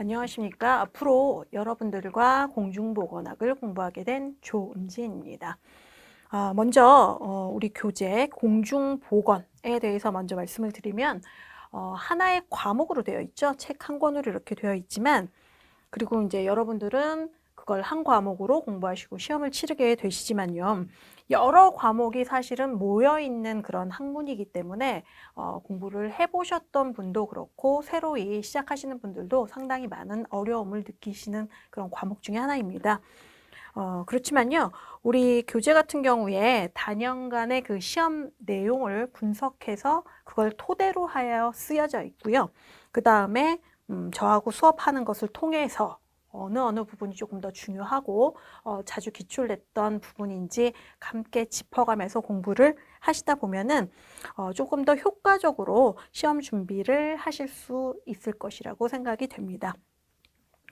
안녕하십니까. 앞으로 여러분들과 공중보건학을 공부하게 된 조은지입니다. 먼저 우리 교재 공중보건에 대해서 먼저 말씀을 드리면 하나의 과목으로 되어 있죠. 책 한 권으로 이렇게 되어 있지만 그리고 이제 여러분들은 그걸 한 과목으로 공부하시고 시험을 치르게 되시지만요. 여러 과목이 사실은 모여있는 그런 학문이기 때문에 공부를 해보셨던 분도 그렇고 새로이 시작하시는 분들도 상당히 많은 어려움을 느끼시는 그런 과목 중에 하나입니다. 그렇지만요, 우리 교재 같은 경우에 단연간의 그 시험 내용을 분석해서 그걸 토대로 하여 쓰여져 있고요. 그 다음에 저하고 수업하는 것을 통해서 어느 부분이 조금 더 중요하고 자주 기출냈던 부분인지 함께 짚어가면서 공부를 하시다 보면은 조금 더 효과적으로 시험 준비를 하실 수 있을 것이라고 생각이 됩니다.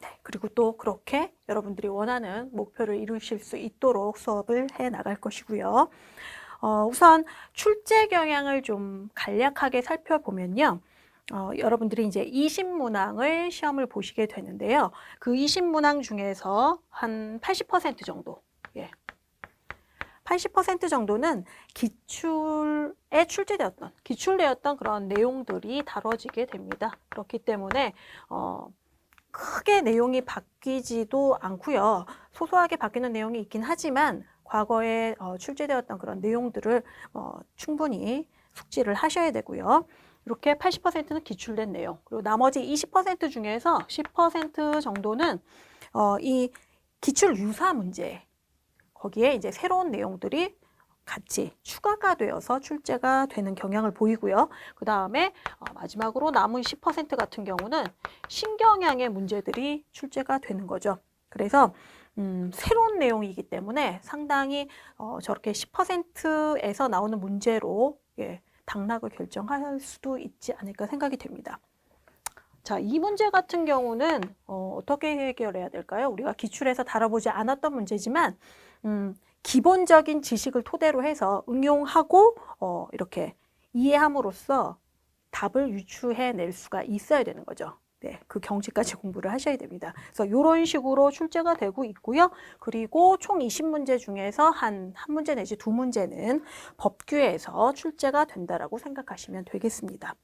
네, 그리고 또 그렇게 여러분들이 원하는 목표를 이루실 수 있도록 수업을 해 나갈 것이고요. 우선 출제 경향을 좀 간략하게 살펴보면요. 여러분들이 이제 20문항을 시험을 보시게 되는데요. 그 20문항 중에서 한 80% 정도, 80% 정도는 기출되었던 그런 내용들이 다뤄지게 됩니다. 그렇기 때문에 크게 내용이 바뀌지도 않고요. 소소하게 바뀌는 내용이 있긴 하지만 과거에 출제되었던 그런 내용들을 충분히 숙지를 하셔야 되고요. 이렇게 80%는 기출된 내용, 그리고 나머지 20% 중에서 10% 정도는 이 기출 유사 문제, 거기에 이제 새로운 내용들이 같이 추가가 되어서 출제가 되는 경향을 보이고요. 그 다음에 마지막으로 남은 10% 같은 경우는 신경향의 문제들이 출제가 되는 거죠. 그래서 새로운 내용이기 때문에 상당히 저렇게 10%에서 나오는 문제로 당락을 결정할 수도 있지 않을까 생각이 됩니다. 자, 이 문제 같은 경우는 어떻게 해결해야 될까요? 우리가 기출에서 다뤄보지 않았던 문제지만 기본적인 지식을 토대로 해서 응용하고 이렇게 이해함으로써 답을 유추해낼 수가 있어야 되는 거죠. 네, 그 경지까지 공부를 하셔야 됩니다. 그래서 이런 식으로 출제가 되고 있고요. 그리고 총 20문제 중에서 한 문제 내지 두 문제는 법규에서 출제가 된다라고 생각하시면 되겠습니다.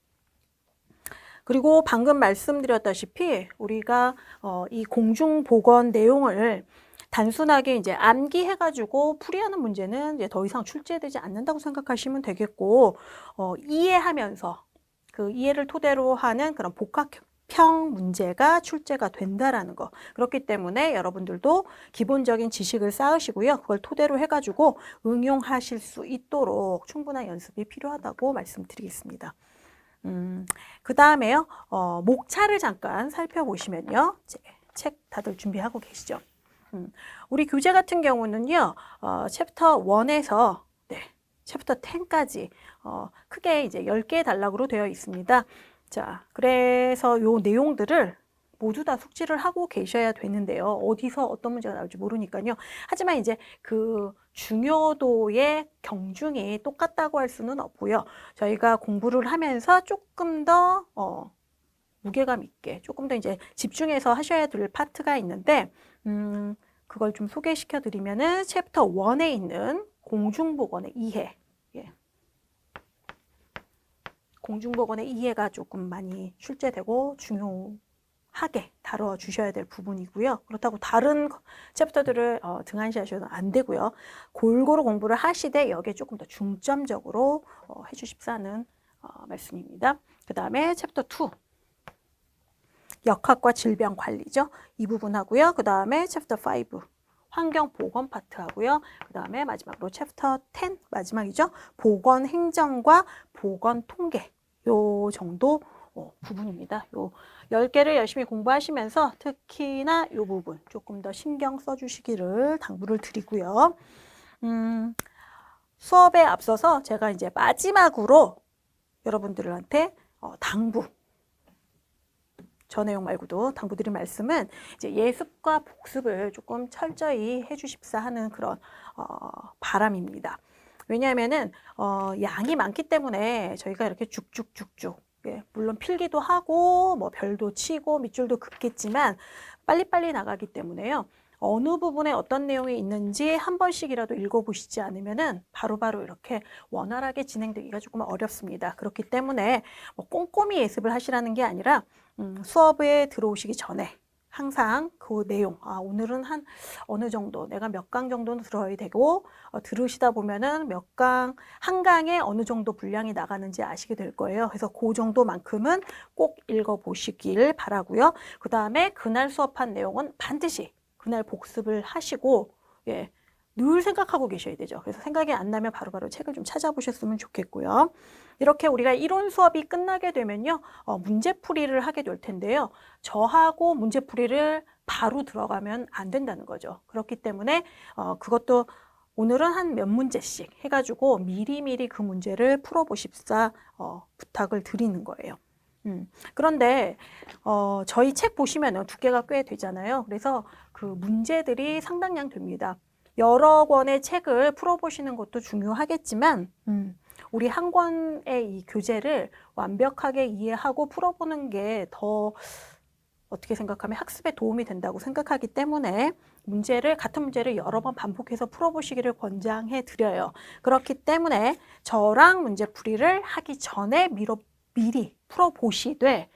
그리고 방금 말씀드렸다시피 우리가 이 공중보건 내용을 단순하게 이제 암기해가지고 풀이하는 문제는 이제 더 이상 출제되지 않는다고 생각하시면 되겠고, 이해하면서 그 이해를 토대로 하는 그런 복합형 문제가 출제가 된다라는 거. 그렇기 때문에 여러분들도 기본적인 지식을 쌓으시고요. 그걸 토대로 해가지고 응용하실 수 있도록 충분한 연습이 필요하다고 말씀드리겠습니다. 그 다음에요, 목차를 잠깐 살펴보시면요. 책 다들 준비하고 계시죠? 우리 교재 같은 경우는요, 챕터 1에서 챕터 10까지 크게 이제 10개의 단락으로 되어 있습니다. 자, 그래서 요 내용들을 모두 다 숙지를 하고 계셔야 되는데요. 어디서 어떤 문제가 나올지 모르니까요. 하지만 이제 그 중요도의 경중이 똑같다고 할 수는 없고요. 저희가 공부를 하면서 조금 더 무게감 있게 조금 더 이제 집중해서 하셔야 될 파트가 있는데 그걸 좀 소개시켜 드리면은 챕터 1에 있는 공중보건의 이해, 공중보건의 이해가 조금 많이 출제되고 중요하게 다뤄주셔야 될 부분이고요. 그렇다고 다른 챕터들을 등한시하셔도 안 되고요. 골고루 공부를 하시되 여기에 조금 더 중점적으로 해주십사 하는 말씀입니다. 그 다음에 챕터 2. 역학과 질병 관리죠. 이 부분 하고요. 그 다음에 챕터 5. 환경보건 파트 하고요. 그 다음에 마지막으로 챕터 10 마지막이죠. 보건행정과 보건통계 요 정도 부분입니다. 요 10개를 열심히 공부하시면서 특히나 요 부분 조금 더 신경 써주시기를 당부를 드리고요. 수업에 앞서서 제가 이제 마지막으로 여러분들한테 당부 저 내용 말고도 당부드린 말씀은 이제 예습과 복습을 조금 철저히 해주십사 하는 그런 바람입니다. 왜냐하면은 양이 많기 때문에 저희가 이렇게 쭉쭉쭉쭉 예, 물론 필기도 하고 뭐 별도 치고 밑줄도 긋겠지만 빨리빨리 나가기 때문에요. 어느 부분에 어떤 내용이 있는지 한 번씩이라도 읽어보시지 않으면은 바로바로 이렇게 원활하게 진행되기가 조금 어렵습니다. 그렇기 때문에 뭐 꼼꼼히 예습을 하시라는 게 아니라 수업에 들어오시기 전에 항상 그 내용, 오늘은 한 어느 정도, 내가 몇 강 정도는 들어야 되고, 들으시다 보면은 한 강에 어느 정도 분량이 나가는지 아시게 될 거예요. 그래서 그 정도만큼은 꼭 읽어보시길 바라고요. 그 다음에 그날 수업한 내용은 반드시 그날 복습을 하시고, 예, 늘 생각하고 계셔야 되죠. 그래서 생각이 안 나면 바로바로 책을 좀 찾아보셨으면 좋겠고요. 이렇게 우리가 이론 수업이 끝나게 되면요, 문제풀이를 하게 될 텐데요. 저하고 문제풀이를 바로 들어가면 안 된다는 거죠. 그렇기 때문에 그것도 오늘은 한 몇 문제씩 해가지고 미리미리 그 문제를 풀어보십사 부탁을 드리는 거예요. 그런데 저희 책 보시면 두께가 꽤 되잖아요. 그래서 그 문제들이 상당량 됩니다. 여러 권의 책을 풀어보시는 것도 중요하겠지만 우리 한 권의 이 교재를 완벽하게 이해하고 풀어보는 게 더 어떻게 생각하면 학습에 도움이 된다고 생각하기 때문에 같은 문제를 여러 번 반복해서 풀어보시기를 권장해 드려요. 그렇기 때문에 저랑 문제풀이를 하기 전에 미리 풀어보시되,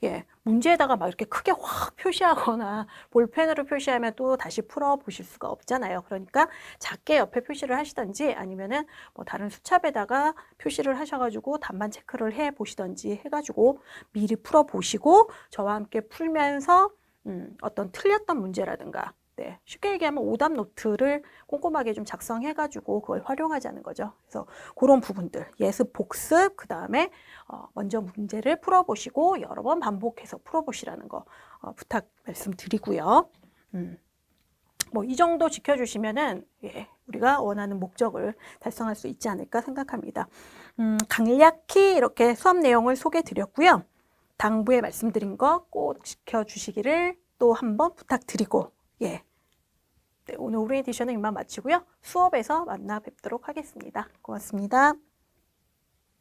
예, 문제에다가 막 이렇게 크게 확 표시하거나 볼펜으로 표시하면 또 다시 풀어보실 수가 없잖아요. 그러니까 작게 옆에 표시를 하시던지 아니면은 뭐 다른 수첩에다가 표시를 하셔가지고 답만 체크를 해 보시던지 해가지고 미리 풀어보시고 저와 함께 풀면서 어떤 틀렸던 문제라든가, 네, 쉽게 얘기하면 오답 노트를 꼼꼼하게 좀 작성해가지고 그걸 활용하자는 거죠. 그래서 그런 부분들, 예습, 복습, 그 다음에 먼저 문제를 풀어보시고 여러 번 반복해서 풀어보시라는 거 부탁 말씀드리고요. 뭐 이 정도 지켜주시면은, 예, 우리가 원하는 목적을 달성할 수 있지 않을까 생각합니다. 간략히 이렇게 수업 내용을 소개해 드렸고요. 당부에 말씀드린 거 꼭 지켜주시기를 또 한번 부탁드리고, 예, 네, 오늘 오리엔테이션은 이만 마치고요. 수업에서 만나 뵙도록 하겠습니다. 고맙습니다.